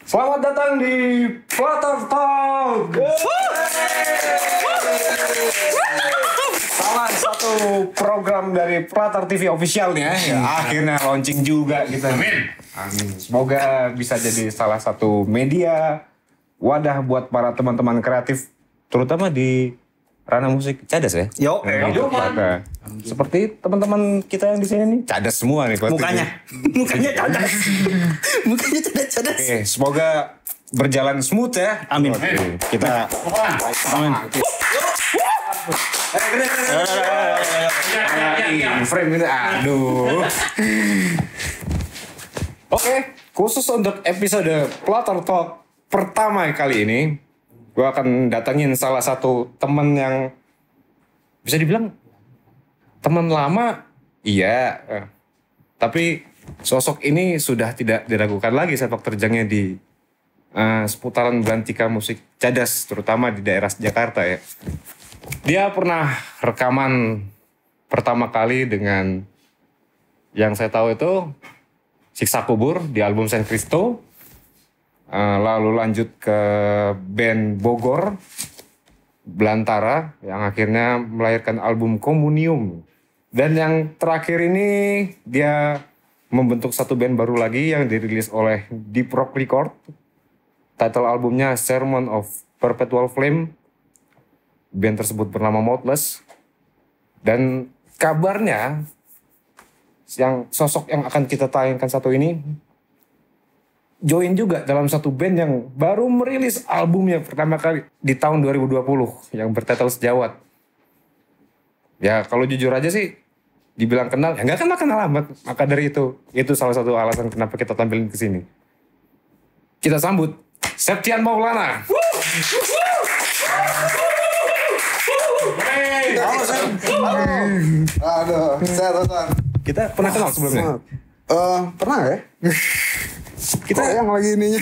Selamat datang di Flutter Talk. Salah satu program dari Flutter TV officialnya. Ya, akhirnya launching juga kita. Amin. Semoga bisa jadi salah satu media wadah buat para teman-teman kreatif, terutama di ranah musik cadas ya. Yo, seperti teman-teman kita yang di sini nih cadas semua nih. mukanya cadas. Mukanya cadas. Oke, semoga berjalan smooth ya. Amin. Oke, kita Amin. frame ini, aduh. Oke, khusus untuk episode Flutter Talk pertama kali ini, gue akan datengin salah satu temen yang bisa dibilang teman lama, iya. Tapi sosok ini sudah tidak diragukan lagi sepak terjangnya di seputaran belantika musik cadas, terutama di daerah Jakarta ya. Dia pernah rekaman pertama kali dengan yang saya tahu itu Siksa Kubur di album San Cristo. Lalu lanjut ke band Bogor, Belantara, yang akhirnya melahirkan album Komunium. Dan yang terakhir ini dia membentuk satu band baru lagi yang dirilis oleh Deep Rock Record. Title albumnya Sermon of Perpetual Flame. Band tersebut bernama Mouthless. Dan kabarnya yang sosok yang akan kita tayangkan satu ini join juga dalam satu band yang baru merilis albumnya pertama kali di tahun 2020 yang bertitel Sejawat. Ya kalau jujur aja sih dibilang kenal, ya nggak kenal amat. Maka dari itu salah satu alasan kenapa kita tampilin ke sini. Kita sambut Septian Maulana. Aduh, sehat Tuhan. Kita pernah kenal sebelumnya? Pernah ya? Kita yang lagi ininya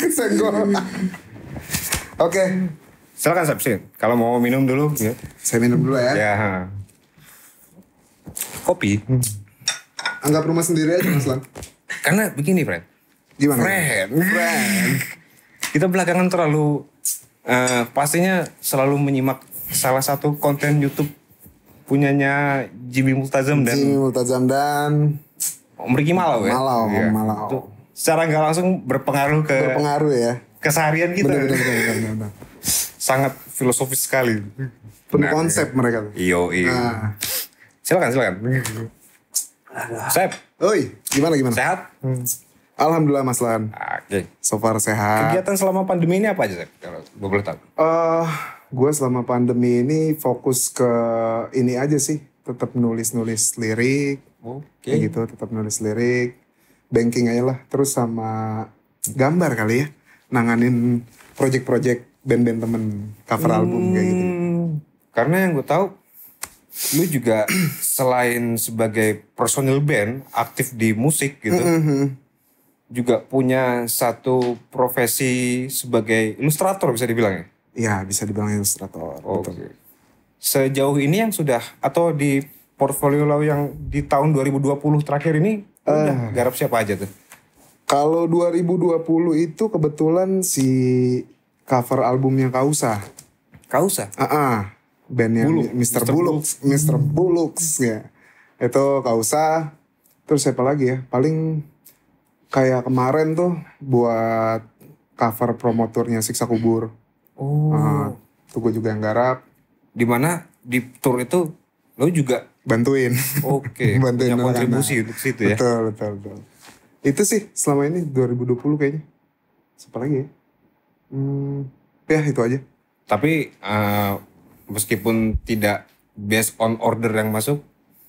senggol. Oke, silakan Sepsi. Kalau mau minum dulu ya. saya minum dulu ya. Ya. Kopi. Anggap rumah sendiri aja Mas Lan. Karena begini, Fred. Gimana? Friend. Kita belakangan terlalu pastinya selalu menyimak salah satu konten YouTube punyanya Jimmy Multazam dan Jimmy Multazam dan Om Ricky Malau ya. Malau, Iya. Malau. Itu secara nggak langsung berpengaruh ya. keseharian kita. Benar. Sangat filosofis sekali. Penuh konsep mereka tuh. Iyo. Nah. Silakan. Sep, Oi, gimana? sehat? Alhamdulillah Mas Lan. Oke. So far sehat. Kegiatan selama pandemi ini apa aja, Sep? Kalau gue boleh tahu. Gue selama pandemi ini fokus ke ini aja sih. Tetap nulis lirik. Oke. Kayak gitu, tetap nulis lirik. Banking aja lah. Terus sama gambar kali ya. Nanganin project-project band-band temen. Cover album kayak gitu. Karena yang gue tahu, lu juga selain sebagai personil band, aktif di musik gitu. Juga punya satu profesi sebagai ilustrator bisa dibilang ya? Ya bisa dibilang ilustrator. Oke. Betul. Sejauh ini yang sudah, atau di portfolio lo yang di tahun 2020 terakhir ini, udah garap siapa aja tuh? Kalau 2020 itu kebetulan si cover albumnya Kausa. Kausa? Bandnya Mr. Bullocks ya. Itu Kausa. Terus siapa lagi ya? Paling kayak kemarin tuh buat cover promotornya Siksa Kubur. Itu gue juga yang garap. Dimana di tour itu lo juga Bantuin. Oke, Bantuin punya anak-anak. kontribusi untuk situ ya? Betul. Itu sih selama ini 2020 kayaknya. Siapa lagi ya? Ya itu aja. Tapi meskipun tidak based on order yang masuk,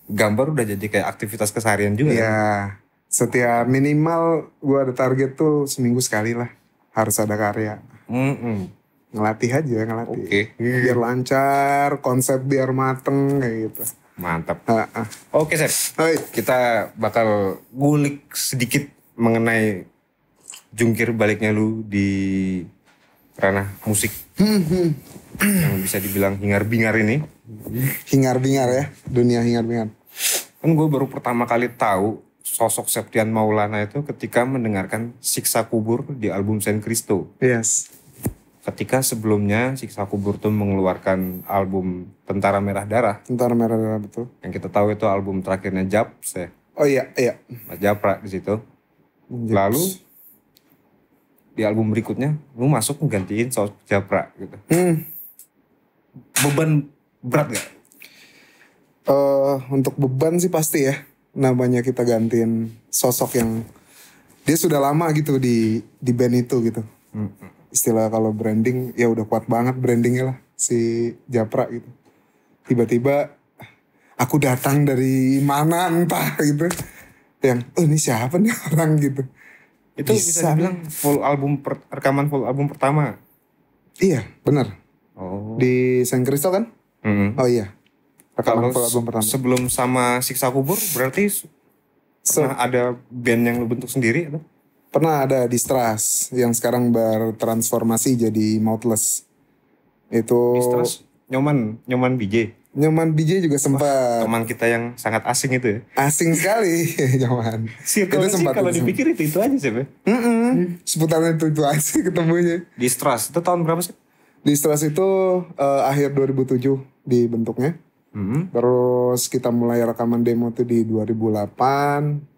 gambar udah jadi kayak aktivitas keseharian juga. Ya, setiap minimal gue ada target tuh seminggu sekali lah. Harus ada karya. Ngelatih aja. Oke. Biar lancar, konsep biar mateng kayak gitu. Mantap. Ah. Oke, Sep. Hai. Kita bakal ngulik sedikit mengenai jungkir baliknya lu di ranah musik. Yang bisa dibilang hingar-bingar ini. Hingar-bingar ya, dunia hingar-bingar. Kan gue baru pertama kali tahu sosok Septian Maulana itu ketika mendengarkan Siksa Kubur di album San Cristo. Yes. Ketika sebelumnya Siksa Kubur tuh mengeluarkan album Tentara Merah Darah. Tentara Merah Darah, betul. Yang kita tahu itu album terakhirnya Japs ya. Oh iya. Mas Japra di situ. Lalu di album berikutnya lu masuk menggantiin sosok Japra gitu. Beban berat gak? Untuk beban sih pasti ya. Namanya kita gantiin sosok yang dia sudah lama gitu di band itu gitu. Istilah kalau branding ya udah kuat banget brandingnya lah si Japra gitu. Tiba-tiba aku datang dari mana entah gitu. Yang ini siapa nih orang gitu. Itu bisa dibilang full album rekaman full album pertama. Iya, benar. Oh. Di San Cristo kan? Oh iya. Rekaman full album pertama. Sebelum sama Siksa Kubur berarti pernah ada band yang lu bentuk sendiri atau? Pernah ada Distrust yang sekarang bertransformasi jadi Mouthless. Itu Distrust Nyoman BJ. Nyoman BJ juga sempat. Teman kita yang sangat asing itu ya. Asing sekali Nyoman. Circle sih kalau dipikir itu aja sih, Be. Seputaran itu aja ketemunya. Distrust itu tahun berapa sih? Distrust itu akhir 2007 dibentuknya. Terus kita mulai rekaman demo tuh di 2008.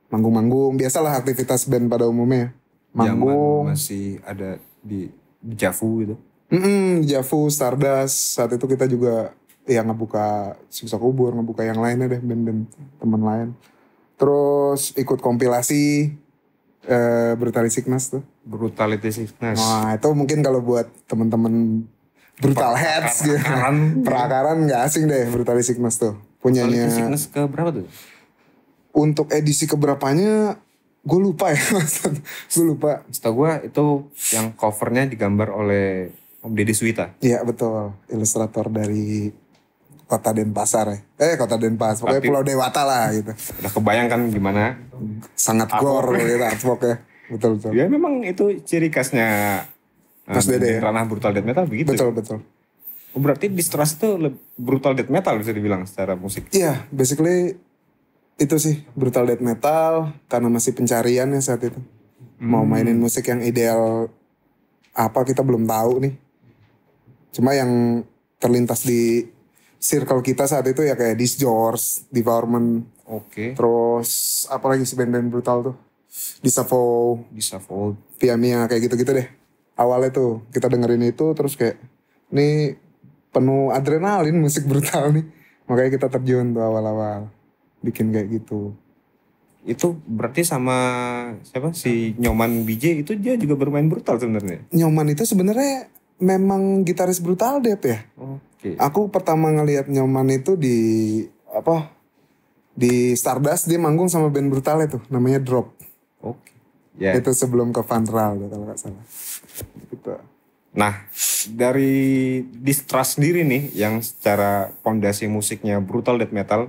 Manggung-manggung, biasalah aktivitas band pada umumnya. Manggung. Zaman masih ada di Javu gitu. Javu, Stardust. Saat itu kita juga ya ngebuka Siksa Kubur, ngebuka yang lainnya deh, band-band teman lain. Terus ikut kompilasi Brutality Sickness tuh. Brutality Sickness. Nah itu mungkin kalau buat teman-teman Brutal Heads gitu. Perakaran gak asing deh Brutality Sickness tuh. Punyanya. Brutality Sickness ke berapa tuh? Untuk edisi keberapanya gue lupa ya. Gue lupa. Setahu gue itu yang covernya digambar oleh Om Deddy Suwita. Iya betul. Ilustrator dari Kota Denpasar ya. Kota Denpasar. Pokoknya Pulau Dewata lah gitu. Udah kebayangkan gimana? Sangat gore gitu artwork ya. Betul. Ya memang itu ciri khasnya Mas Dede ya. ranah brutal death metal begitu. Betul. Berarti Distrust itu brutal death metal bisa dibilang secara musik. Iya, basically itu sih brutal death metal karena masih pencarian ya saat itu. Mau mainin musik yang ideal apa kita belum tahu nih. Cuma yang terlintas di circle kita saat itu ya kayak Disjorge, Devourment. Oke. Terus apalagi sih band-band brutal tuh. Disavow, Via Mia kayak gitu-gitu deh. Awalnya tuh kita dengerin itu terus kayak nih penuh adrenalin musik brutal nih. Makanya kita terjun tuh awal-awal bikin kayak gitu. Itu berarti sama siapa si Nyoman BJ itu dia juga bermain brutal sebenarnya. Nyoman itu sebenarnya memang gitaris brutal death ya. Oke. Aku pertama ngelihat Nyoman itu di Stardust, dia manggung sama band brutal itu namanya Drop. Oke. Ya. Itu sebelum ke Vandral kalau nggak salah. Gitu. Nah, dari Distrust sendiri nih yang secara fondasi musiknya brutal death metal.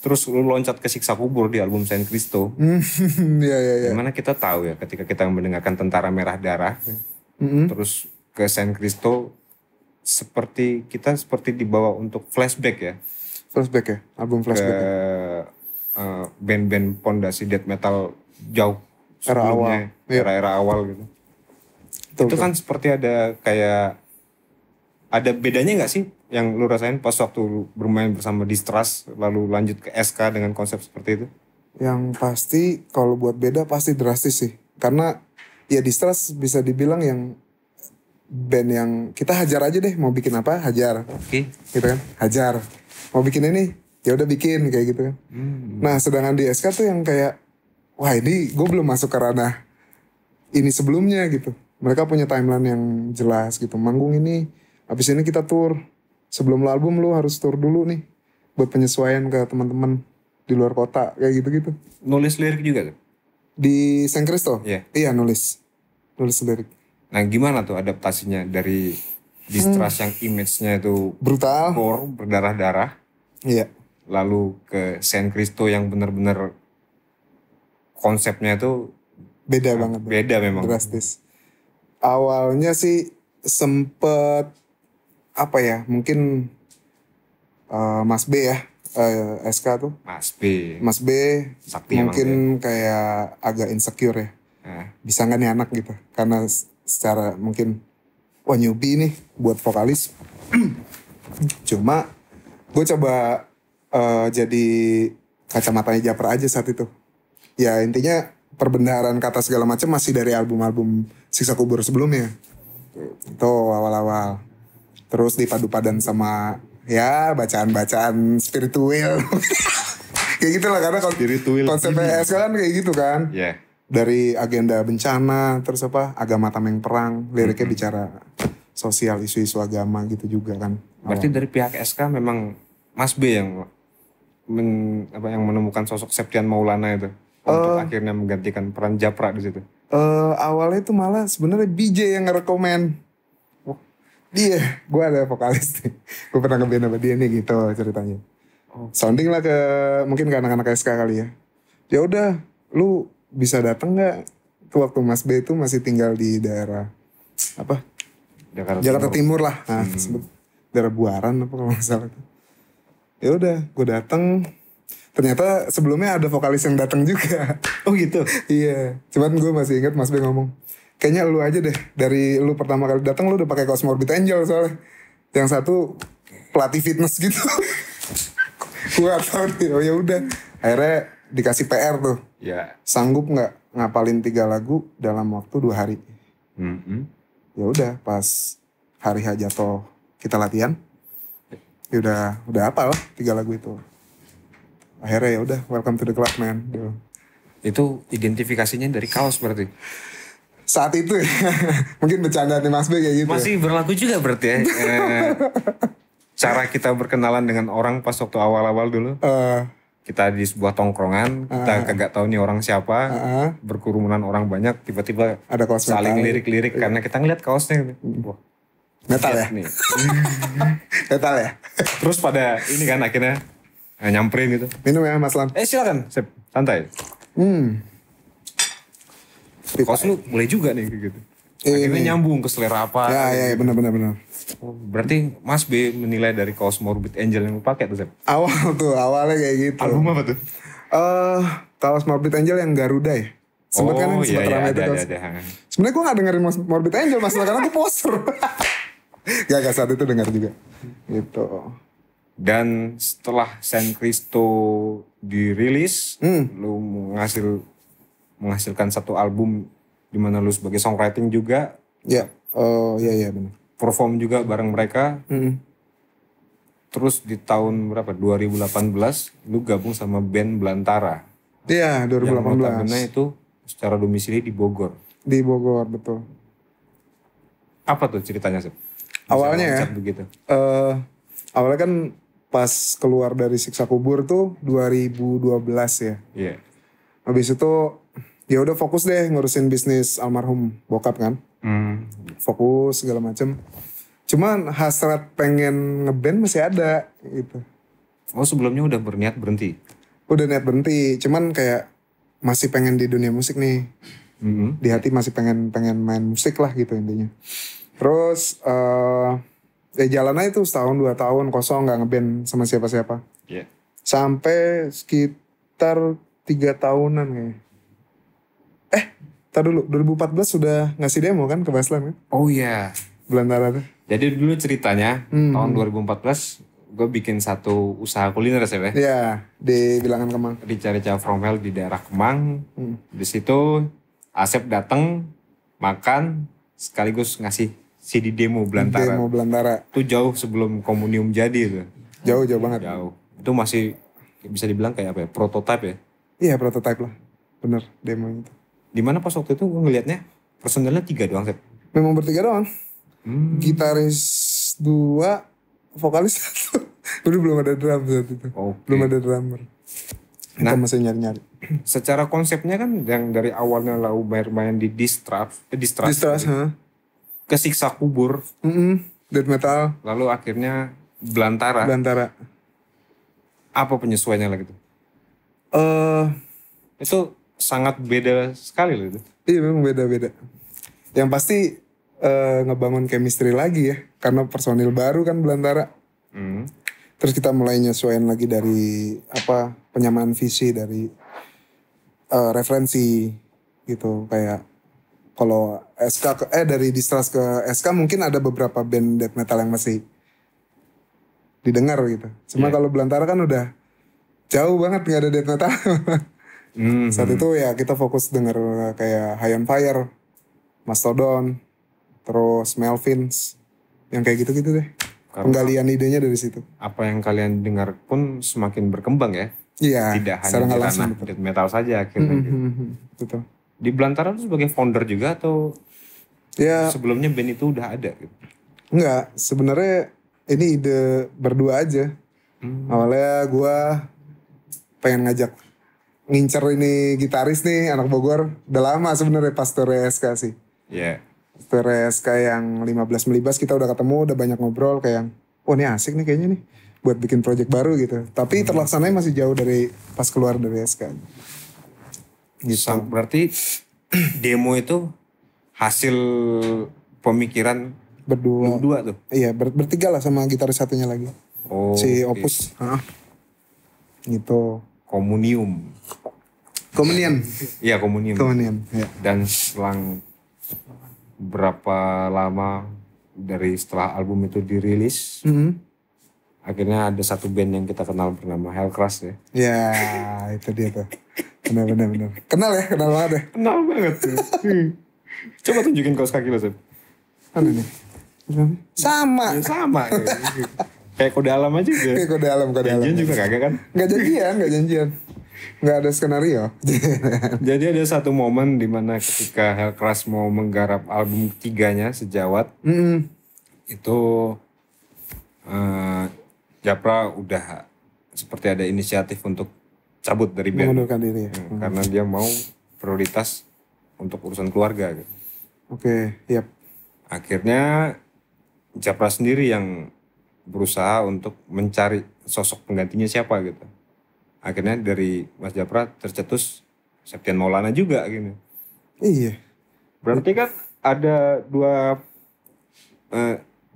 Terus lu loncat ke Siksa Kubur di album San Cristo. Iya. Dimana kita tahu ya ketika kita mendengarkan Tentara Merah Darah. Terus ke San Cristo seperti dibawa untuk flashback ya. Flashback ya, album flashback. Ke band-band fondasi death metal jauh Era sebelumnya. awal. Iya. Era-era awal gitu. Itu kan seperti ada bedanya gak sih yang lu rasain pas waktu lu bermain bersama Distrust lalu lanjut ke SK dengan konsep seperti itu? Yang pasti kalau buat beda pasti drastis sih. Karena ya Distrust bisa dibilang yang band yang kita hajar aja deh, mau bikin apa hajar. Oke. Gitu kan, hajar. Mau bikin ini, ya udah bikin kayak gitu kan. Nah, sedangkan di SK tuh yang kayak wah ini gue belum masuk ke ranah ini sebelumnya gitu. Mereka punya timeline yang jelas gitu. Manggung ini, habis ini kita tour. Sebelum lo album lo harus tour dulu nih. Buat penyesuaian ke teman-teman di luar kota. Kayak gitu-gitu. Nulis lirik juga kan? Di San Cristo? Iya. Iya nulis. Nulis lirik. Nah gimana tuh adaptasinya dari Distrust yang image-nya itu brutal. gore, berdarah-darah. Iya. Lalu ke San Cristo yang benar-benar konsepnya itu beda banget. Beda memang. Drastis. Awalnya sih sempet apa ya, mungkin Mas B ya, SK tuh. Mas B. Mas B Sakti mungkin kayak agak insecure ya. Nah, Bisa gak nih anak gitu. Karena secara mungkin, wah newbie nih buat vokalis. Cuma gue coba jadi kacamatanya Japra aja saat itu. Ya intinya perbendaharaan kata segala macam masih dari album-album Siksa Kubur sebelumnya. Itu awal-awal. Terus dipadu-padan sama ya bacaan-bacaan spiritual. Kayak gitu lah karena Spiritual konsep PSK kan kayak gitu kan. ya. Dari agenda bencana, terus apa agama tameng perang, liriknya bicara sosial isu-isu agama gitu juga kan. Berarti dari pihak SK memang Mas B yang yang menemukan sosok Septian Maulana itu untuk akhirnya menggantikan peran Japra di situ. Awalnya itu malah sebenarnya BJ yang ngerekomen. Dia, gue ada vokalis nih. Gue pernah ngeband sama dia nih gitu ceritanya. Sounding lah ke mungkin ke anak-anak SK kali ya. Ya udah, lu bisa datang nggak? Itu waktu Mas B itu masih tinggal di daerah apa? Jakarta Timur lah. Nah, daerah Buaran apa kalau nggak salah. Ya udah, gue datang. Ternyata sebelumnya ada vokalis yang datang juga. Oh gitu. Iya, cuman gue masih ingat Mas B ngomong, kayaknya lu aja deh. Dari lu pertama kali datang lu udah pakai kaos Morbid Angel soalnya. Yang satu pelatih fitness gitu. Gue gak tau nih. Oh ya udah. Akhirnya dikasih PR tuh. Ya. Sanggup nggak ngapalin 3 lagu dalam waktu 2 hari? Ya udah, pas hari H jatuh kita latihan. Ya udah hafal 3 lagu itu. Akhirnya ya udah, welcome to the club man. Itu identifikasinya dari kaos berarti. Saat itu ya, mungkin bercanda nih Mas B kayak gitu. Masih berlaku juga berarti ya. Cara kita berkenalan dengan orang pas waktu awal-awal dulu. Kita di sebuah tongkrongan, kita kagak tahu nih orang siapa. Berkerumunan orang banyak, tiba-tiba ada kaos saling metal. lirik-lirik karena kita ngeliat kaosnya. Wah, Metal ya? nih. Metal ya? Terus pada ini kan akhirnya nyamperin gitu. Minum ya Mas Lam. Silakan, Sip. Santai. Kaos lu boleh juga nih kayak gitu. Akhirnya nyambung ke selera apa. Ya benar. Oh, berarti Mas B menilai dari kaos Morbid Angel yang lu pakai tuh, Sep? Awalnya kayak gitu. Album apa tuh? Kaos Morbid Angel yang Garuda ya? Sempet kan iya, ramai itu ada. Sebenarnya gue gak dengerin Morbid Angel masalah karena gue poser. Gak saat itu denger juga. Gitu. Dan setelah San Cristo dirilis, lu menghasilkan satu album di mana lu sebagai songwriting juga. Ya, iya benar. Perform juga bareng mereka. Terus di tahun berapa? 2018 lu gabung sama band Belantara. Iya, 2018. Yang notabene itu secara domisili di Bogor. Di Bogor, betul. Apa tuh ceritanya, Sep? Awalnya ya, begitu. awalnya kan pas keluar dari Siksa Kubur tuh 2012 ya. Iya. Habis itu ya udah fokus deh ngurusin bisnis almarhum bokap kan. Fokus segala macem. Cuman hasrat pengen ngeband masih ada gitu. Oh, sebelumnya udah berniat berhenti? Udah niat berhenti, cuman kayak masih pengen di dunia musik nih. Di hati masih pengen main musik lah gitu intinya. Terus ya jalan aja tuh setahun 2 tahun kosong gak ngeband sama siapa-siapa. Iya. Sampai sekitar 3 tahunan kayaknya. Tar dulu, 2014 sudah ngasih demo kan ke Baslan kan? Oh iya. Belantara tuh. Jadi dulu ceritanya tahun 2014 gue bikin satu usaha kuliner ya, Sep. Iya, di Bilangan Kemang. Di Cari-Cari From Hell di daerah Kemang. Di situ Asep datang makan sekaligus ngasih CD demo Belantara. Demo Belantara. Itu jauh sebelum Komunium jadi itu. Jauh banget. Jauh. Itu masih bisa dibilang kayak apa ya? Prototype ya. Iya, prototype lah. Bener, demo itu. Dimana pas waktu itu gue ngelihatnya personelnya 3 doang, Sep. Memang bertiga doang. Gitaris 2, vokalis 1. Udah belum ada drum saat itu. Oke. Belum ada drummer. Kita masih nyari-nyari. Secara konsepnya kan yang dari awalnya lau main di Distrust, ke Siksa Kubur, Death metal. lalu akhirnya Belantara. Apa penyesuaiannya lagi tuh? Itu sangat beda sekali loh itu. Iya memang beda-beda. Yang pasti ngebangun chemistry lagi ya. Karena personil baru kan Belantara. Terus kita mulai nyesuaiin lagi dari penyamaan visi dari referensi gitu. Kayak kalau dari Distrust ke SK mungkin ada beberapa band death metal yang masih didengar gitu. Cuma kalau Belantara kan udah jauh banget nggak ada death metal. Saat itu ya kita fokus denger kayak High on Fire, Mastodon, terus Melvins, yang kayak gitu-gitu deh. Karena penggalian idenya dari situ. Apa yang kalian dengar pun semakin berkembang ya. Iya. Tidak hanya di ranah death metal saja akhirnya. Betul. Di Belantara tuh sebagai founder juga atau ya sebelumnya band itu udah ada gitu? Enggak, sebenarnya ini ide berdua aja. Awalnya gue pengen ngincer ini gitaris nih anak Bogor. Udah lama sebenarnya pas Tere SK sih. Iya. Tere SK yang 15 Melibas kita udah ketemu, udah banyak ngobrol kayak ini asik nih kayaknya nih buat bikin project baru gitu. Tapi terlaksananya masih jauh dari pas keluar dari SK. Gitu. Berarti demo itu hasil pemikiran berdua tuh? Iya, bertiga lah sama gitaris satunya lagi. Si Opus. Gitu. Komunium. Iya, Komunium. Ya. Dan selang berapa lama dari setelah album itu dirilis, akhirnya ada satu band yang kita kenal bernama Hellcrash ya. Ya, itu dia tuh. Benar. Kenal banget ya. Kenal banget. Coba tunjukin kaos kaki lo, Seb. Mana nih? Sama. Ya, sama. Kayak kode alam aja gitu. Kayak kode alam. Janjian juga kagak kan? Gak janjian. Gak ada skenario. Jadi ada satu momen di mana ketika Hellcrash mau menggarap album ketiganya Sejawat, itu Japra udah seperti ada inisiatif untuk cabut dari band. Mengundurkan diri ya. Karena dia mau prioritas untuk urusan keluarga gitu. Oke, yap. Akhirnya Japra sendiri yang berusaha untuk mencari sosok penggantinya siapa gitu. Akhirnya dari Mas Japra tercetus Septian Maulana juga gitu. Iya. Berarti kan ada dua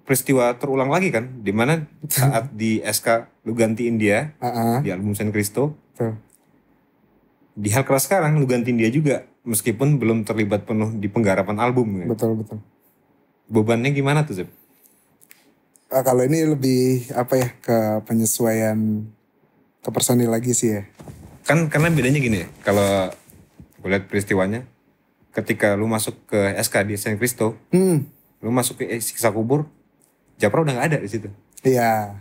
peristiwa terulang lagi kan, di mana saat di SK lu gantiin dia di album San Cristo. Di Hellcrash sekarang lu gantiin dia juga meskipun belum terlibat penuh di penggarapan album. Ya. Betul. Bebannya gimana tuh, Zeb? Kalau ini lebih ke penyesuaian ke personil lagi sih ya. Kan karena bedanya gini ya, kalau gue lihat peristiwanya, ketika lu masuk ke SK di San Cristo, lu masuk ke Siksa Kubur, Japra udah gak ada di situ. Iya.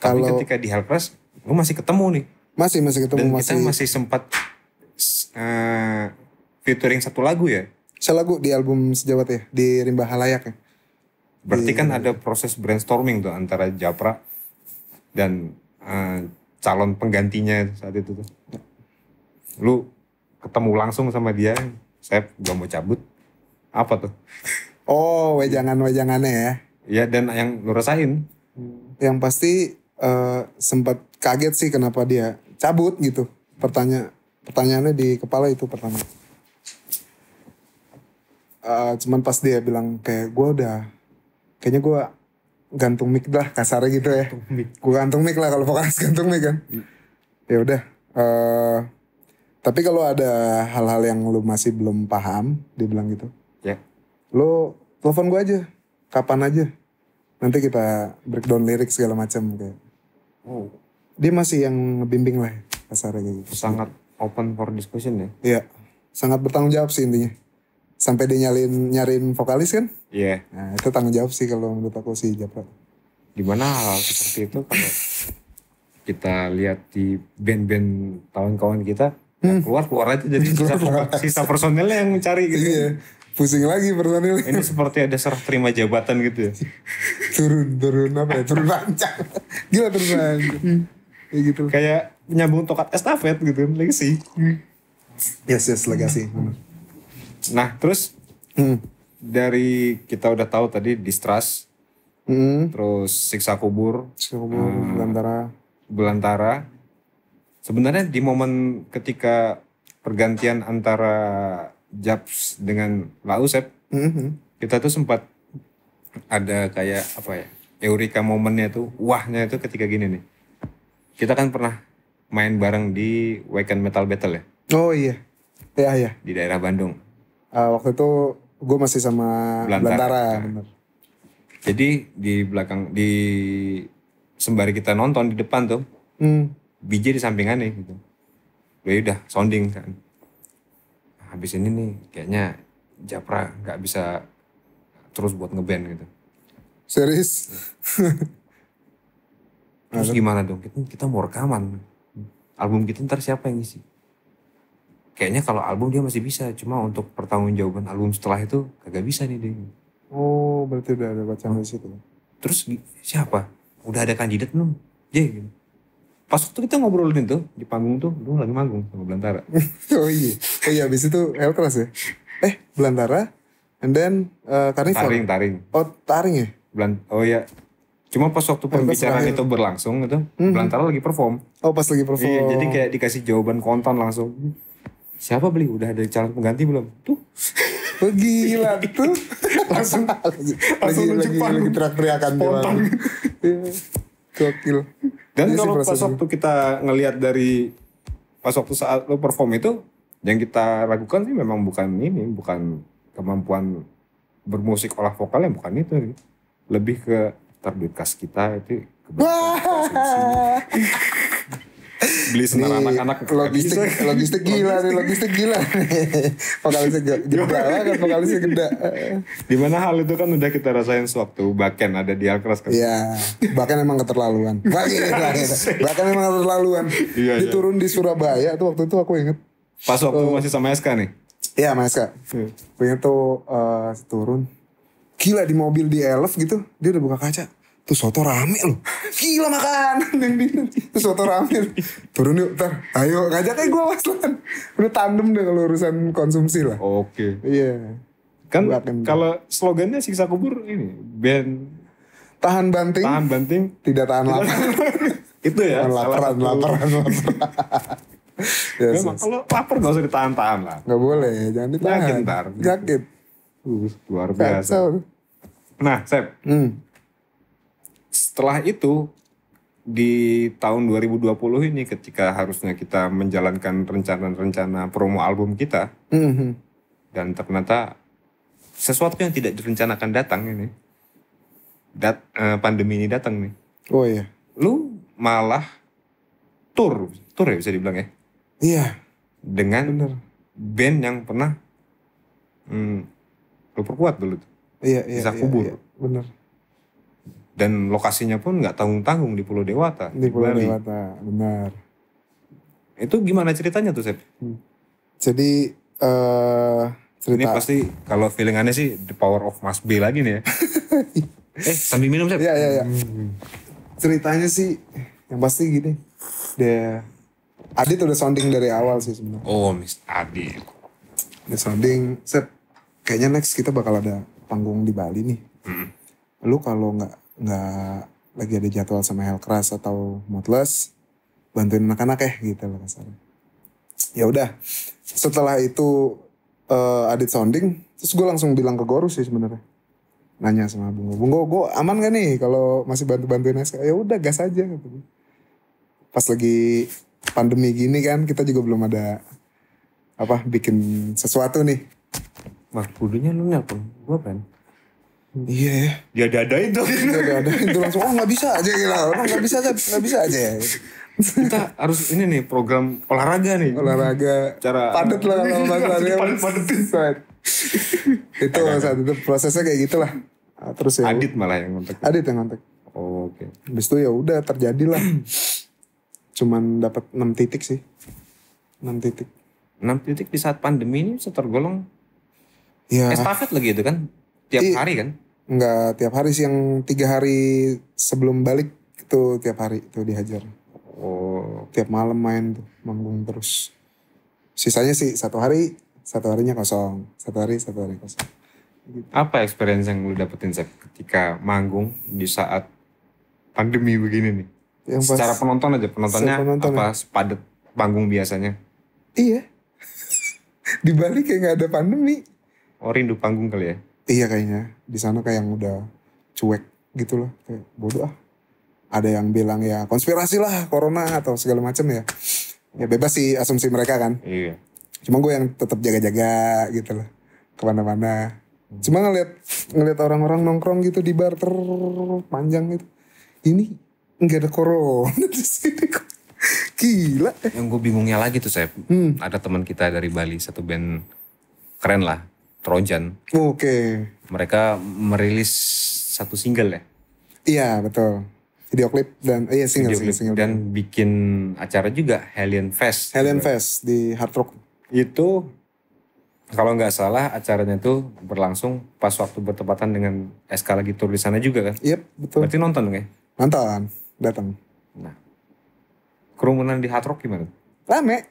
Tapi ketika di Hellcrash, lu masih ketemu nih. Masih ketemu. Dan kita masih sempat featuring satu lagu ya. Selagu di album Sejawat ya, di Rimba Halayak ya. Berarti kan ada proses brainstorming tuh antara Japra dan calon penggantinya saat itu tuh. Lu ketemu langsung sama dia, saya gak mau cabut. Apa tuh? Oh, wejangannya ya. Ya, dan yang lu rasain? Yang pasti sempat kaget sih kenapa dia cabut gitu. Pertanyaannya di kepala itu pertama. Cuman pas dia bilang kayak kayaknya gue gantung mic lah kasarnya gitu ya. Gue gantung mic lah, kalau vokalis gantung mic kan. Ya udah. Tapi kalau ada hal-hal yang lu masih belum paham, dia bilang gitu. Ya. Lu telepon gue aja, kapan aja. Nanti kita breakdown lirik segala macam kayak. Oh. Dia masih yang ngebimbing lah kasarnya kayak gitu. Sangat open for discussion ya. Iya. Sangat bertanggung jawab sih intinya. Sampai dia nyariin vokalis kan? Iya. Nah, itu tanggung jawab sih kalau menurut aku si Japra. Gimana hal seperti itu kalau kita lihat di band-band kawan-kawan kita, keluar aja jadi sisa personilnya yang mencari gitu. Iya. Pusing lagi personilnya. Ini seperti ada serah terima jabatan gitu ya. turun apa ya? Turun rancang. Gila turun rancang. Kayak gitu. Kayak nyambung tokat estafet gitu, legacy. Yes, legacy. Nah, terus dari kita udah tahu tadi Distrust, terus Siksa Kubur, Belantara. Sebenarnya di momen ketika pergantian antara Japs dengan Lausep, kita tuh sempat ada kayak apa ya, eureka momennya tuh, wahnya itu ketika gini nih. Kita kan pernah main bareng di Weekend Metal Battle ya, Oh iya. Iya. di daerah Bandung. Waktu itu gue masih sama Belantara. Bener. Jadi di belakang, di sembari kita nonton di depan tuh, BJ di sampingannya gitu. Ya udah sounding kan. Habis ini nih kayaknya Japra nggak bisa terus buat ngeband gitu. Serius? Terus gimana dong? Kita mau rekaman. Album kita ntar siapa yang ngisi? Kayaknya kalau album dia masih bisa. Cuma untuk pertanggungjawaban album setelah itu kagak bisa nih dia. Oh berarti udah ada bacaan di situ. Terus siapa? Udah ada kandidat belum? Gitu. Pas waktu kita ngobrolin itu di panggung tuh, lu lagi manggung sama Belantara. Oh iya abis itu Hellcrash ya? Belantara, and then Carnival. Taring. Oh Taring ya? Oh ya. Cuma pas waktu pembicaraan itu berlangsung itu, Belantara lagi perform. Oh pas lagi perform. Iya, jadi kayak dikasih jawaban kontan langsung. Siapa beli? Udah ada calon pengganti belum? Tuh. Oh gila tuh. langsung lagi teriak-teriakan spontan. Gokil. Dan kalau pas waktu kita ngelihat dari pas waktu saat lo perform itu, yang kita ragukan sih memang bukan kemampuan bermusik olah vokalnya, bukan itu. Lebih ke terduit kas kita itu beli senar anak-anak logistik gila vokalisnya gede. Dimana hal itu kan udah kita rasain sewaktu Baken ada di Hellcrash kan. Iya, bahkan emang keterlaluan. Iya. Dia turun di Surabaya tuh waktu itu aku inget. Pas waktu masih sama SK nih. Iya sama SK. Aku inget tuh turun. Gila di mobil di Elf gitu, dia udah buka kaca. Tuh soto rame loh. Gila makan. Tuh soto rame. Turun yuk, ayo ngajak aja gue Waslan. Udah tandem deh kalau urusan konsumsi lah. Oke. Iya. Kan kalau slogannya Siksa Kubur ini, band tahan banting. Tidak tahan lapar. Itu ya. Laparan. Memang kalau lapar gak usah ditahan-tahan lah. Gak boleh, jangan ditahan. Yakin ntar. Sakit. Luar biasa. Nah, Sep. Setelah itu di tahun 2020 ini ketika harusnya kita menjalankan rencana-rencana promo album kita dan ternyata sesuatu yang tidak direncanakan datang ini pandemi ini datang nih. Oh iya. Lu malah tour ya bisa dibilang ya. Iya. Dengan band yang pernah lu perkuat dulu tuh. Iya. Siksa Kubur. Iya, bener. Dan lokasinya pun nggak tanggung-tanggung di Pulau Dewata. Di Pulau Bali. Dewata, benar. Itu gimana ceritanya tuh, Sep? Jadi cerita. Ini pasti kalau feelingannya sih the power of Mas B lagi nih ya. Sambil minum, Sep. Iya. Ceritanya sih yang pasti gini. Adit udah sounding dari awal sih sebenarnya. Oh, Miss Adit. Udah sounding, Sep. Kayaknya next kita bakal ada panggung di Bali nih. Lu kalau nggak lagi ada jadwal sama Hellcrash atau Motless, bantuin anak-anak ya gitu loh kasarnya. Ya udah, setelah itu Adit sounding, terus gue langsung bilang ke Gorus sih sebenarnya. Nanya sama Bungo, gue aman gak nih kalau masih bantuin SK? Ya udah gas aja gitu. Pas lagi pandemi gini kan, kita juga belum ada bikin sesuatu nih. Wah, kudunya lu nelpon gue kan. Iya ya. Dia ada itu. Itu langsung nggak bisa aja gitu. Nggak bisa aja. Kita harus ini nih program olahraga nih. Cara padat lah kalau masalahnya. Padetin. Itu saat itu prosesnya kayak gitulah. Terus ya. Adit malah yang ngontak. Adit yang ngontak. Oh, oke. Habis itu ya udah terjadilah. Cuman dapat 6 titik sih. 6 titik. 6 titik di saat pandemi ini tergolong ya. Estafet lagi itu kan. Tiap hari kan? Enggak tiap hari sih, yang 3 hari sebelum balik itu tiap hari itu dihajar. Oh. Tiap malam main tuh, manggung terus. Sisanya sih 1 harinya kosong. 1 hari kosong. Gitu. Apa experience yang lu dapetin, Sep, ketika manggung di saat pandemi begini nih? Yang secara penonton aja, penontonnya apa sepadat panggung biasanya? Iya. Di Bali kayak gak ada pandemi. Oh, rindu panggung kali ya? Iya kayaknya, di sana kayak yang udah cuek gitu loh. Kayak bodoh ah. Ada yang bilang ya konspirasi lah corona atau segala macam ya. Ya bebas sih asumsi mereka kan. Iya. Cuma gue yang tetap jaga-jaga gitu loh. Kemana-mana. Cuma ngeliat orang-orang nongkrong gitu di bar panjang gitu. Ini nggak ada corona di sini. Gila. Yang gue bingungnya lagi tuh Sep. Ada teman kita dari Bali, satu band keren lah, Trojan. Oke. Mereka merilis satu single ya. Iya betul. Video klip dan single. Dan bikin acara juga, Hellion Fest. Hellion Fest di Hard Rock. Itu kalau nggak salah acaranya tuh berlangsung pas waktu bertepatan dengan SK lagi tour di sana juga kan? Yep, betul. Berarti nonton dong ya? Nonton, datang. Nah, kerumunan di Hard Rock gimana? Rame.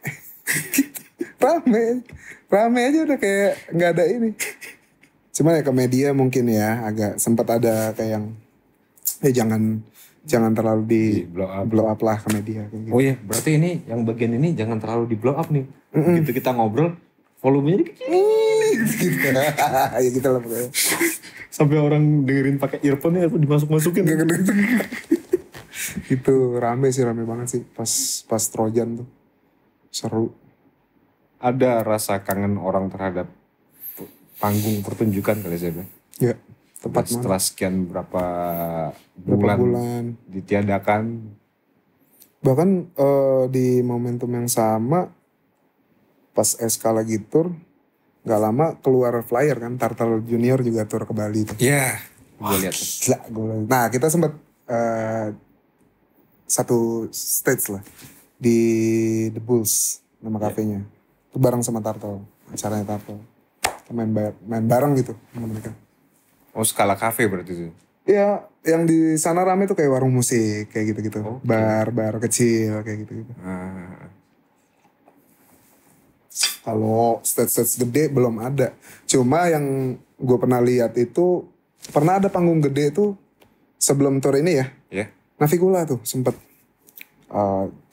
Rame aja udah kayak nggak ada ini. Cuma ya ke media mungkin ya agak sempat ada kayak yang jangan terlalu di blow up lah ke media. Gitu. Oh iya, berarti ini yang bagian ini jangan terlalu di blow up nih. Begitu kita ngobrol, volumenya dikecil. Ya gitu lah pokoknya. Sampai orang dengerin pakai earphone ya dimasuk-masukin. Gitu rame banget sih pas Trojan tuh. Seru. Ada rasa kangen orang terhadap panggung pertunjukan kali saya bilang. Ya, tepat setelah sekian berapa bulan ditiadakan. Bahkan di momentum yang sama pas SK lagi tour, gak lama keluar flyer kan, Tartar Junior juga tour ke Bali tuh. Iya, gue lihat. Nah kita sempat satu stage lah di The Bulls nama kafenya. Itu bareng sama Tartar, acaranya Tartar. Main bareng gitu sama mereka. Oh, Skala Cafe berarti itu? Iya, yang di sana rame tuh kayak warung musik kayak gitu-gitu. Okay. Bar kecil kayak gitu-gitu. Kalau stage gede belum ada. Cuma yang gue pernah lihat itu pernah ada panggung gede tuh sebelum tour ini ya. Yeah. Navicula tuh sempet.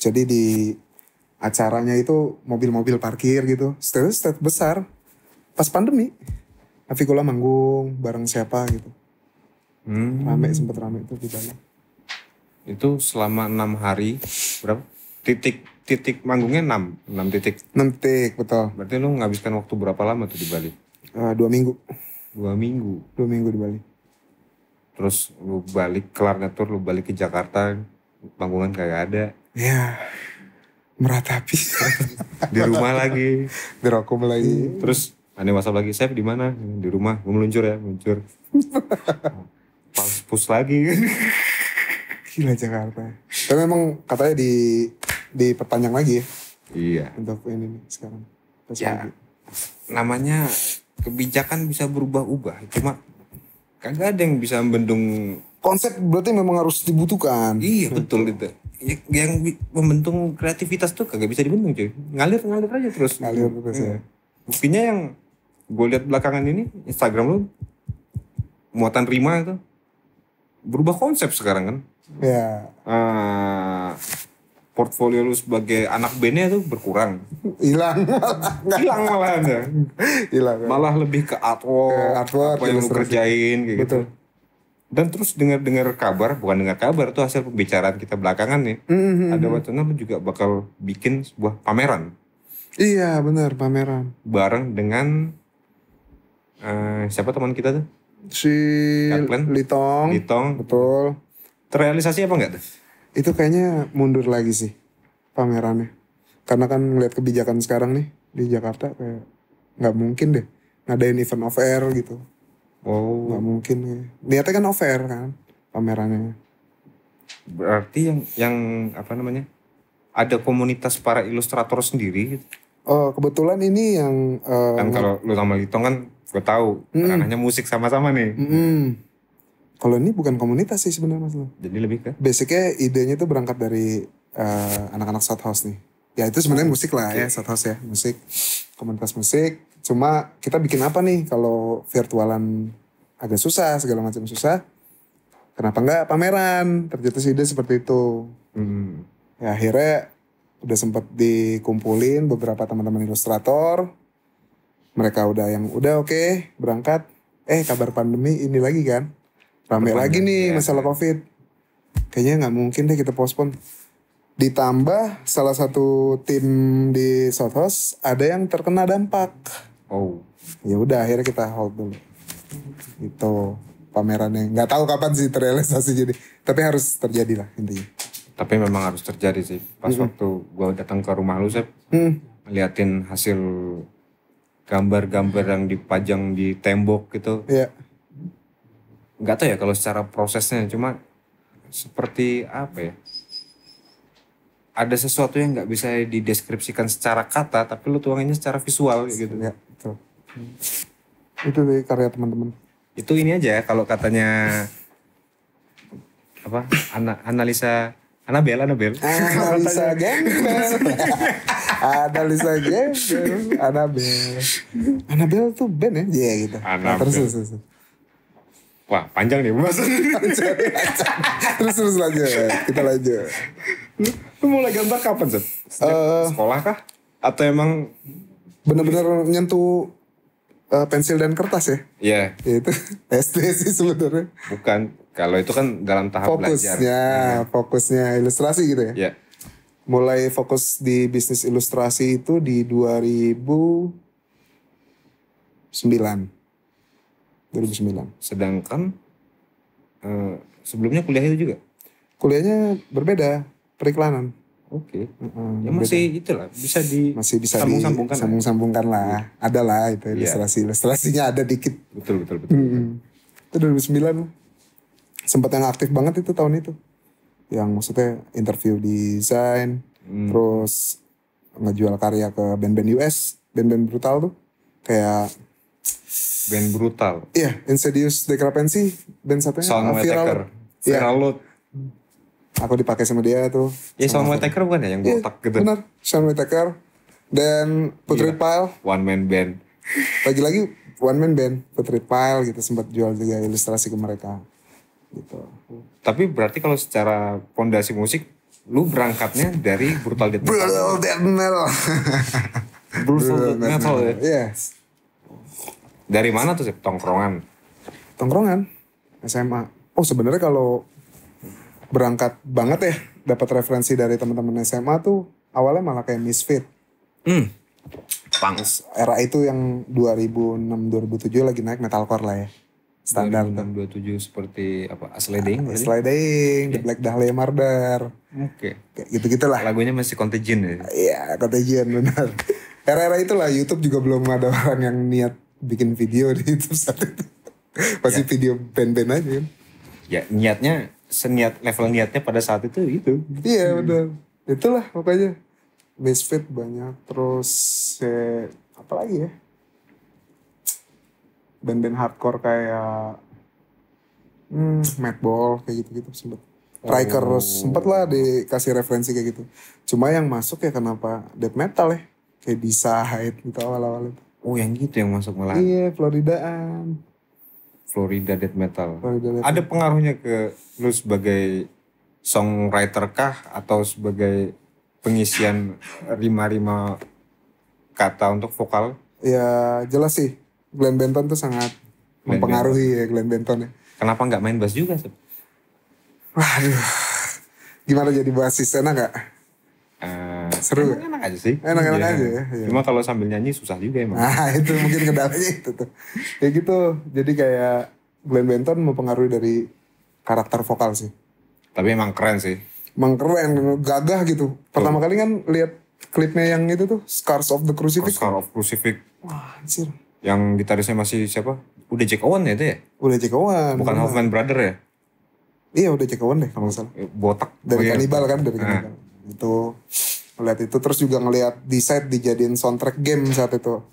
Jadi di acaranya itu mobil-mobil parkir gitu. Stage besar. Pas pandemi. Navicula manggung bareng siapa gitu. Sempet rame itu di Bali. Itu selama 6 hari berapa? Titik manggungnya 6 titik. 6 titik, betul. Berarti lu ngabiskan waktu berapa lama tuh di Bali? 2 minggu. 2 minggu? 2 minggu di Bali. Terus lu balik, kelarnya tour lu balik ke Jakarta, panggungan kagak ada. Ya, meratapi. Di rumah lagi. Dirokok lagi. Terus ada WhatsApp lagi, Sep di mana? Di rumah, gue meluncur. Pus lagi. Gila Jakarta. Tapi memang katanya diperpanjang lagi ya. Iya. Untuk ini nih sekarang. Ya, namanya kebijakan bisa berubah-ubah. Cuma kagak ada yang bisa membendung. Konsep berarti memang harus dibutuhkan. Iya betul itu. Yang membentuk kreativitas tuh kagak bisa dibendung cuy. Ngalir aja terus. Ngalir terus ya. Buktinya yang gue lihat belakangan ini Instagram lu muatan Rima itu berubah konsep sekarang kan. Ya. Portfolio lu sebagai anak bandnya tuh berkurang. Hilang malahan ya. Hilang. Malah lebih ke artwork apa yang lu kerjain kayak gitu. Dan terus dengar kabar, bukan dengar kabar tuh hasil pembicaraan kita belakangan nih. Ada wacana lu juga bakal bikin sebuah pameran. Iya benar, pameran. Bareng dengan siapa teman kita tuh? Si Litong. Betul. Terrealisasi apa enggak tuh? Itu kayaknya mundur lagi sih pamerannya. Karena kan ngeliat kebijakan sekarang nih di Jakarta kayak nggak mungkin deh ngadain event off air gitu. Oh. Nggak mungkin ya. Niatnya kan off air kan pamerannya. Berarti yang apa namanya? Ada komunitas para ilustrator sendiri gitu. Oh, kebetulan ini yang kan kalau lu sama Litong kan gue tahu ranahnya musik sama-sama nih. Kalau ini bukan komunitas sih sebenarnya Mas. Jadi lebih ke? Basicnya idenya tuh berangkat dari anak-anak South House nih. Ya itu sebenarnya musik lah ya, South House ya, musik, komunitas musik. Cuma kita bikin apa nih kalau virtualan agak susah, segala macam susah. Kenapa enggak pameran? Tercetus ide seperti itu. Ya akhirnya udah sempat dikumpulin beberapa teman-teman ilustrator. Mereka udah oke, berangkat. Kabar pandemi ini lagi kan. Rame lagi nih masalah COVID. Kayaknya nggak mungkin deh kita postpone. Ditambah salah satu tim di Southhouse ada yang terkena dampak. Oh. Ya udah akhirnya kita hold dulu. Itu pamerannya. Nggak tahu kapan sih terrealisasi jadi. Tapi harus terjadi lah intinya. Tapi memang harus terjadi sih. Pas waktu gue datang ke rumah lu, Sep, ngeliatin hasil gambar-gambar yang dipajang di tembok gitu. Iya. Nggak tahu ya kalau secara prosesnya, cuma seperti apa ya? Ada sesuatu yang nggak bisa dideskripsikan secara kata, tapi lu tuanginnya secara visual gitu. Ya, betul. Itu deh karya teman-teman. Itu ini aja kalau katanya apa? Analisa Anabel. Analisa gembel. Analisa gembel. Anabel tuh band ya? Iya gitu. Nah, terus. Wah, panjang nih pembahasan. Terus lanjut. Kita lanjut. Lu mulai gambar kapan, Seth? Sekolah kah? Atau emang bener-bener nyentuh pensil dan kertas ya? Iya. Itu SD sih sebenarnya. Bukan. Kalau itu kan dalam tahap belajar. Fokusnya ilustrasi gitu ya? Iya. Mulai fokus di bisnis ilustrasi itu di 2009. Sedangkan sebelumnya kuliah itu juga? Kuliahnya berbeda, periklanan. Oke. Ya masih itulah, bisa sambung-sambungkan. Sambung-sambungkan lah. Ada lah itu ilustrasinya ada dikit. Betul. Itu 2009. Sempat yang aktif banget itu tahun itu. Yang maksudnya interview desain, terus ngejual karya ke band-band US, band-band brutal tuh. Kayak band brutal. Iya, Insidious Decrepancy, band satunya Viral Load. Aku dipakai sama dia tuh. Ya, Sean Whitaker bukan ya yang botak gitu. Benar, Sean Whitaker. Dan Putrid Pile. One man band. Lagi-lagi one man band, Putrid Pile gitu, sempat jual juga ilustrasi ke mereka. Gitu. Tapi berarti kalau secara fondasi musik, lu berangkatnya dari Brutal Death Metal. Brutal Death Metal ya? Yes. Dari mana tuh sih? Tongkrongan SMA. Oh sebenarnya kalau berangkat banget ya, dapat referensi dari teman-teman SMA tuh awalnya malah kayak Misfit. Punks. Era itu yang 2006-2007 lagi naik metalcore lah ya. Standar 2006-2007 seperti apa? Sliding? The Black Dahlia Murder. Oke. Kayak gitu-gitu lah. Lagunya masih Contagion ya? Iya, Contagion benar. Era-era itulah YouTube juga belum ada orang yang niat bikin video di YouTube saat itu. Pasti video band-band aja kan. Ya niatnya, level niatnya pada saat itu. Iya benar. Itulah pokoknya. Misfit banyak. Terus apa lagi ya? Band-band hardcore kayak Madball kayak gitu-gitu sempet. Riker sempet lah dikasih referensi kayak gitu. Cuma yang masuk ya kenapa death metal ya? Kayak Decide gitu awal-awal itu. Oh yang gitu yang masuk malah. Iya, Floridaan. Florida Death Metal. Ada pengaruhnya ke lu sebagai songwriter kah? Atau sebagai pengisian rima-rima kata untuk vokal? Ya jelas sih. Glenn Benton tuh sangat mempengaruhi ya Glenn Benton ya. Kenapa nggak main bass juga, Seb? Waduh. Gimana jadi basis? Enak gak? Seru. Enak aja sih. Enak aja ya. Cuma kalau sambil nyanyi susah juga emang. Nah itu mungkin kendalanya itu tuh. Kayak gitu. Jadi kayak Glenn Benton mempengaruhi dari karakter vokal sih. Tapi emang keren sih. Emang keren, gagah gitu. Pertama kali kan lihat klipnya yang itu tuh, Scars of the Crucifix. Scars of Crucifix. Wah anjir. Yang gitarisnya masih siapa? Udah Jack Owen ya itu ya? Udah Jack Owen. Bukan Hoffman Brother ya? Iya udah Jack Owen deh kalau nggak salah. Botak. Dari Cannibal kan, dari Cannibal. Itu ngeliat itu terus juga ngeliat Decide dijadiin soundtrack game saat itu.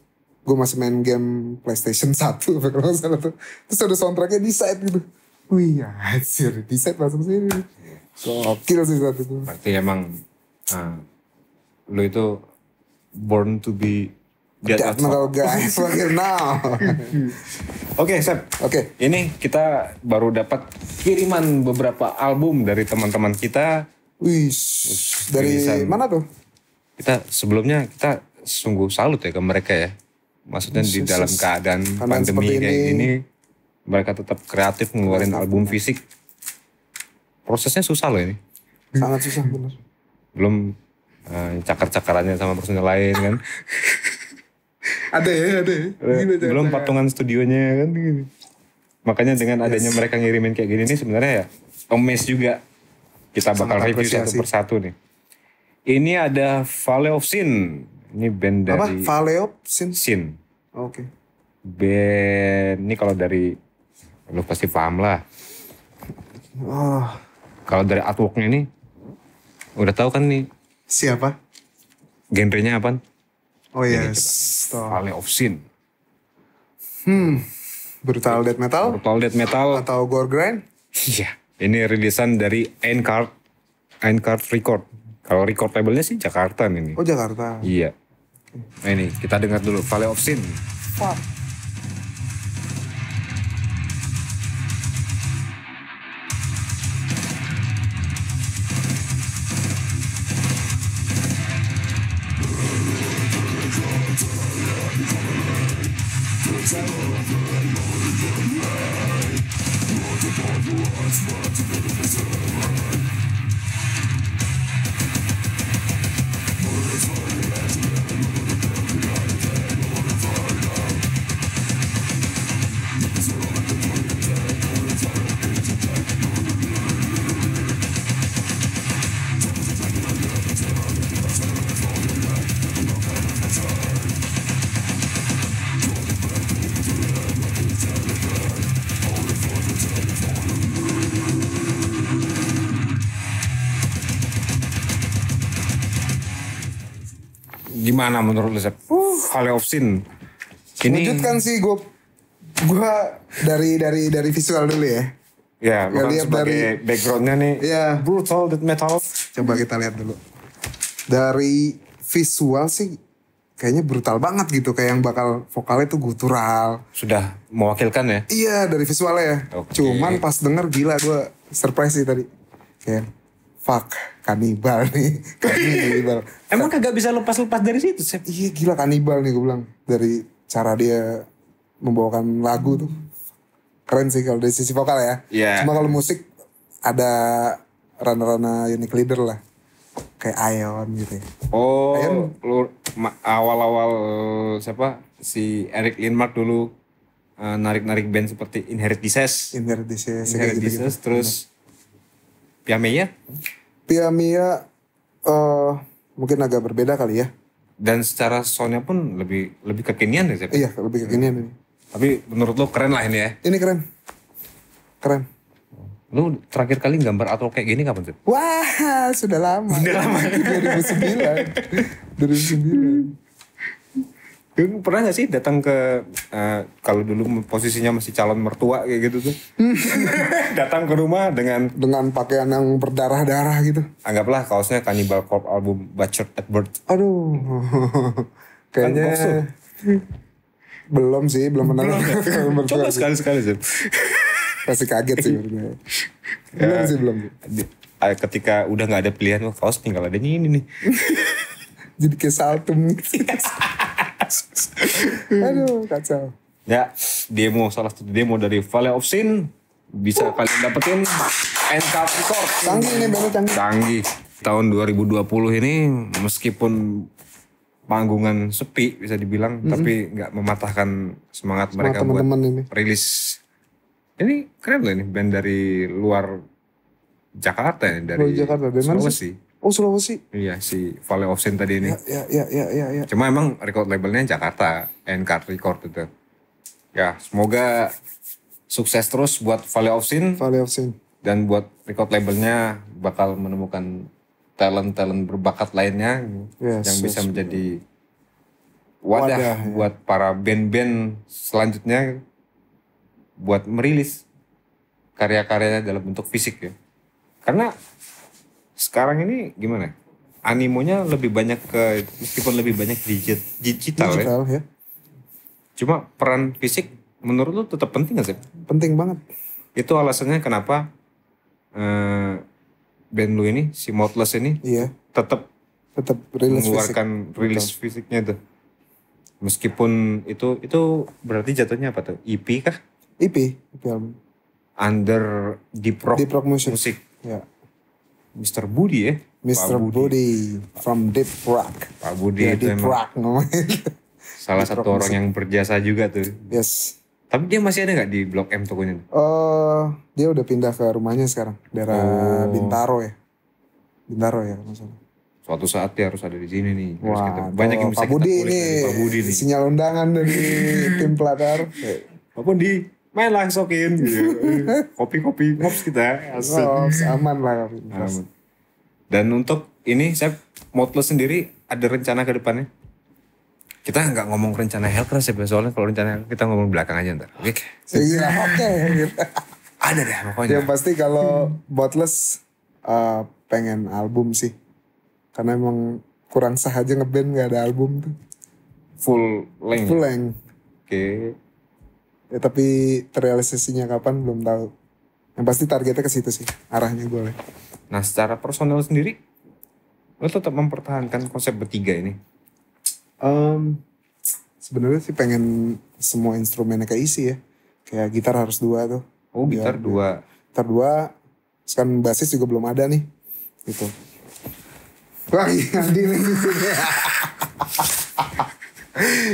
Gue masih main game PlayStation 1 kalau nggak salah tuh. Terus ada soundtracknya Decide gitu. Wih anjir, Decide masuk sini. Gokil sih saat itu. Berarti emang lu itu born to be death metal guys fucking now. Oke, Seb. Oke. Ini kita baru dapat kiriman beberapa album dari teman-teman kita. Wih, dari mana tuh? Kita sebelumnya kita sungguh salut ya ke mereka ya. Maksudnya di dalam keadaan pandemi kayak gini mereka tetap kreatif ngeluarin album fisik. Prosesnya susah loh ini. Sangat susah bener. Belum cakar-cakarannya sama personil lain kan. Ada ya. Belum patungan studionya kan gitu. Makanya dengan adanya mereka ngirimin kayak gini nih sebenarnya ya amaze juga. Kita bakal review satu persatu nih. Ini ada Valley of Sin. Ini band dari... Apa? Valley of Sin? Sin. Oke. Band ini kalau dari... Lu pasti paham lah. Oh. Kalau dari artworknya ini... Udah tahu kan nih. Siapa? Genrenya apa? Oh yes. Valley of Sin. Brutal death metal? Brutal death metal. Atau gore grind? Iya. Ini rilisan dari Eincarth Record. Kalau record labelnya sih Jakarta nih. Oh Jakarta. Iya. Nah ini kita dengar dulu Valley of Sin. Fuck. Gimana menurut lu, Sep? Valley of Sin. Ini Mengejutkan sih gue dari visual dulu ya. ya bukan lihat sebagai backgroundnya nih. Iya. Brutal death metal. Coba kita lihat dulu. Dari visual sih kayaknya brutal banget gitu. Kayak yang bakal vokalnya tuh gutural. Sudah mewakilkan ya. Iya dari visualnya ya. Oke. Cuman pas denger gila gue surprise sih tadi. Kayak fuck kanibal nih. Kanibal. Emang kagak bisa lepas-lepas dari situ, Sep? Iya gila kanibal nih gue bilang. Dari cara dia membawakan lagu tuh. Keren sih kalau dari sisi vokal ya. Iya. Cuma kalau musik ada rana-rana unique leader lah. Kayak Ion gitu ya. Oh, Ion. lu awal-awal siapa? Si Eric Lindmark dulu narik-narik band seperti Inherit Disease. Inherit Disease. Inherit kayak gitu-gitu. Disease, terus Piameya. Piamia mungkin agak berbeda kali ya. Dan secara soundnya pun lebih kekinian ya, Sep? Iya lebih kekinian ini. Tapi menurut lo keren lah ini ya. Ini keren. Keren. Lu terakhir kali gambar artwork kayak gini kapan, Sep? Wah sudah lama. Udah lama. 2009. 2009. Lu pernah gak sih datang ke kalau dulu posisinya masih calon mertua kayak gitu tuh? Datang ke rumah dengan Pakaian yang berdarah-darah gitu. anggaplah kaosnya Cannibal Corpse album Butchered at Birth. Aduh. Kayaknya Kan kosong. belum sih, belum pernah. Coba sekali-sekali, Sep. Pasti kaget sih menurut gue. Belum sih, belum. Ketika udah gak ada pilihan, wah kaos tinggal adanya ini nih. Jadi kayak saltum. Aduh, kacau. Ya, salah satu demo dari Valley of Sin bisa kalian dapetin Eincarth Record. Canggih nih bandnya canggih. Canggih. Tahun 2020 ini meskipun panggungan sepi bisa dibilang, tapi nggak mematahkan semangat mereka buat teman-teman ini. rilis. Ini keren loh ini band dari luar Jakarta ya, dari Luar Jakarta, dari mana Sulawesi. sih? Oh Sulawesi. Iya, si Valley of Sin tadi ini. Ya. Cuma emang record labelnya Jakarta, Eincarth Record itu. Ya, semoga sukses terus buat Valley of Sin. Valley of Sin. Dan buat record labelnya bakal menemukan talent-talent berbakat lainnya yang bisa menjadi wadah ya. buat para band-band selanjutnya buat merilis karya-karyanya dalam bentuk fisik ya. Karena sekarang ini gimana? Animonya lebih banyak ke, meskipun lebih banyak digital ya. Cuma peran fisik menurut lu tetap penting gak sih? Penting banget. Itu alasannya kenapa band lu ini, si Mouthless ini, tetap rilis mengeluarkan rilis fisiknya tuh. Meskipun itu berarti jatuhnya apa tuh? EP kah? EP album. Under Deep Rock, Deep Rock Music. Ya. Mr. Budi ya. Mr. Budi from Deep Rock. Pak Budi Ya, itu Deep emang Rock namanya. salah satu orang yang berjasa juga tuh. Yes. Tapi dia masih ada nggak di Blok M tokonya? Dia udah pindah ke rumahnya sekarang. Daerah Bintaro ya. Bintaro ya masalah. Suatu saat dia harus ada di sini nih. Wah, Banyak yang bisa Pak Budi kita kulik ini dari Pak Budi nih. sinyal undangan dari tim Pelatar. Pak Budi, main lah sokin. Kopi-kopi, ngops kita. Asik. Aman lah. Aman. Dan untuk ini, saya Motless sendiri ada rencana ke depannya? Kita nggak ngomong rencana Hellcrash ya, soalnya kalau rencana kita ngomong belakang aja ntar. Oke? Iya, oke. Ada deh pokoknya. Yang pasti kalau Motless pengen album sih. Karena emang kurang sah aja ngeband gak ada album tuh. Full length. Full length. Oke. Ya, tapi terrealisasinya kapan belum tahu. Yang pasti targetnya ke situ sih. Arahnya gue. Nah secara personal sendiri, lo tetap mempertahankan konsep bertiga ini? Sebenarnya sih pengen semua instrumennya keisi ya. Kayak gitar harus 2 tuh. Oh gitar 2. Gitar 2. Sekarang basis juga belum ada nih. Gitu. Wah iya, di-link di sini.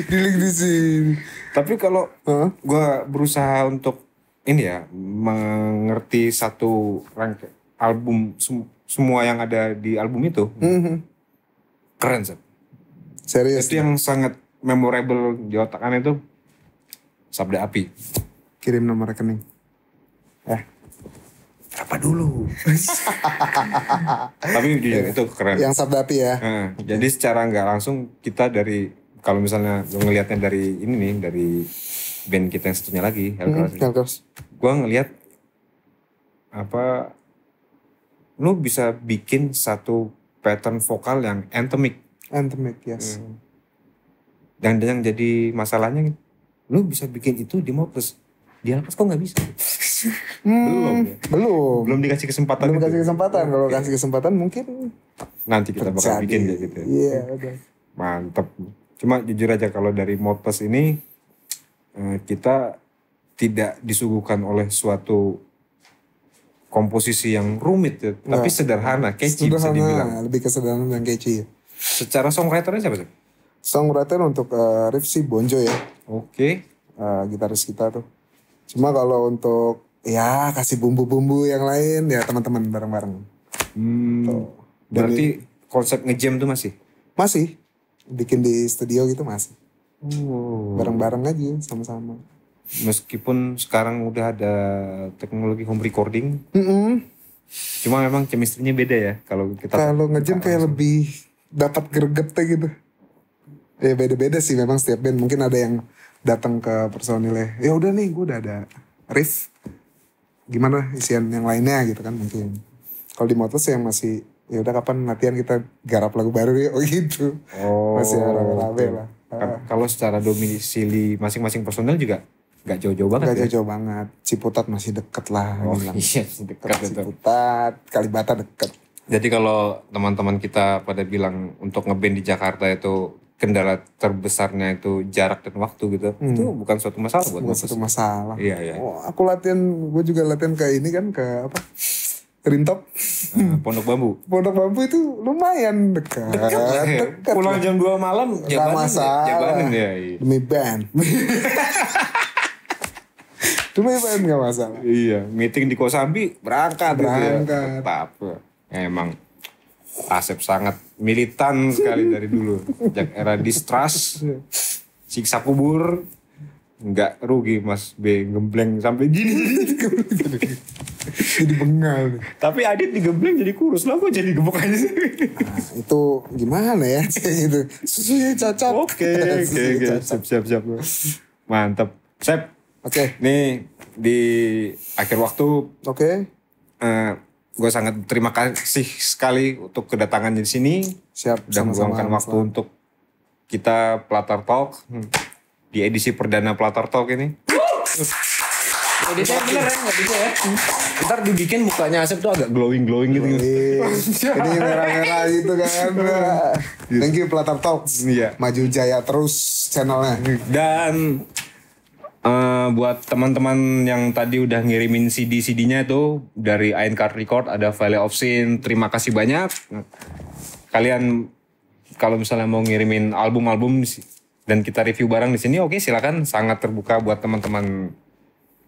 Di-link di sini. Tapi kalau gue berusaha untuk ini ya, mengerti satu rangkaian album, semua yang ada di album itu, keren Seb. Serius. Itu yang sangat memorable di otak aneh itu, Sabda Api. Kirim nomor rekening. Berapa dulu? Tapi jujur itu keren. Yang Sabda Api ya. Jadi secara nggak langsung kita dari, kalau misalnya gue ngelihatnya dari ini nih, dari band kita yang satunya lagi, Hellcrash. Gue ngelihat apa, lu bisa bikin satu pattern vokal yang anthemic. Anthemic, yes. Dan yang jadi masalahnya, lu bisa bikin itu di Motless. Di Hellcrash kok nggak bisa? Belum dikasih kesempatan. Belum kasih kesempatan. Kalau kasih kesempatan mungkin nanti kita bakal bikin kayak gitu. Iya, udah. Mantep. Cuma jujur aja kalau dari Motless ini kita tidak disuguhkan oleh suatu komposisi yang rumit ya, tapi sederhana, catchy bisa dibilang. Lebih ke sederhana dan catchy ya. Secara songwriternya siapa sih? Songwriter untuk riff sih Bonjo ya. Oke. Gitaris kita tuh. Cuma kalau untuk ya kasih bumbu-bumbu yang lain ya teman-teman bareng-bareng. Berarti konsep ngejam tuh masih? Masih. Bikin di studio gitu masih. Oh. Bareng-bareng aja sama-sama. Meskipun sekarang udah ada teknologi home recording. Cuma memang chemistry-nya beda ya kalau kita. Kalau ngejam kayak lebih dapat gregetnya gitu. Ya beda-beda sih memang setiap band. Mungkin ada yang datang ke personilnya. Ya udah nih gue udah ada riff. Gimana isian yang lainnya gitu kan mungkin. Kalau di Motless yang masih ya udah kapan latihan kita garap lagu baru ya gitu. Masih rame-rame lah. Kalau secara domisili masing-masing personel juga gak jauh-jauh banget. Gak jauh-jauh banget. Ciputat masih deket lah. Iya deket itu. Ciputat, Kalibata deket. Jadi kalau teman-teman kita pada bilang untuk ngeband di Jakarta itu kendala terbesarnya itu jarak dan waktu gitu. Itu bukan suatu masalah buat Bukan suatu masalah. Iya. Oh, aku latihan, gue juga latihan ke ini kan ke apa? Rintop. Pondok Bambu. Pondok Bambu itu lumayan dekat. Dekat. Pulang jam 2 malam jabanin ya. Demi band. Demi band gak masalah. Iya, meeting di Kosambi berangkat. Berangkat. Gitu ya. Tetap. Emang Asep sangat militan sekali dari dulu. Sejak era distrust, siksa kubur, nggak rugi Mas B gembleng sampai gini. Jadi bengal. Tapi Adit digembleng jadi kurus lah, kok jadi gemuk aja sih. Nah, itu gimana ya? Itu susunya cocok. Oke. Siap. Mantap. Sep. Oke. Nih di akhir waktu. Oke. Gue sangat terima kasih sekali untuk kedatangannya di sini. Siap. Dan meluangkan waktu untuk kita Pelatar Talk di edisi perdana Pelatar Talk ini. Edisinya bener ya, nggak bisa ya. Ntar dibikin mukanya Asep tuh agak glowing gitu. Ini merah-merah gitu kan. Thank you Pelatar Talk. Iya. Maju jaya terus channelnya. Dan Buat teman-teman yang tadi udah ngirimin CD-CD-nya itu dari Iron Card Record ada Valley of Sin, terima kasih banyak. Kalian kalau misalnya mau ngirimin album-album dan kita review bareng di sini, oke silakan, sangat terbuka buat teman-teman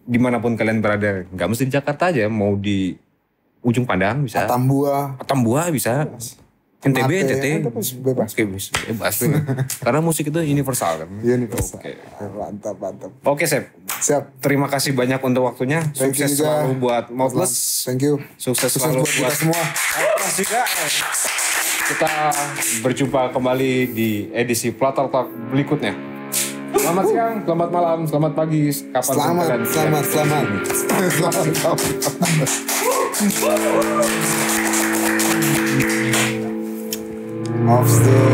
dimanapun kalian berada. Nggak mesti di Jakarta aja, mau di Ujung Pandang bisa. Atambua bisa. NTB, NTT. Bebas. Bebas. Karena musik itu universal kan. Universal. Oke. Mantap. Oke, Sep. Siap. Terima kasih banyak untuk waktunya. Thank you Sukses juga. selalu buat Mouthless. Thank you. Sukses selalu buat kita semua. Mouthless juga. Kita berjumpa kembali di edisi Platter Talk berikutnya. Selamat siang, selamat malam, selamat pagi, kapan kalian. Selamat. Off the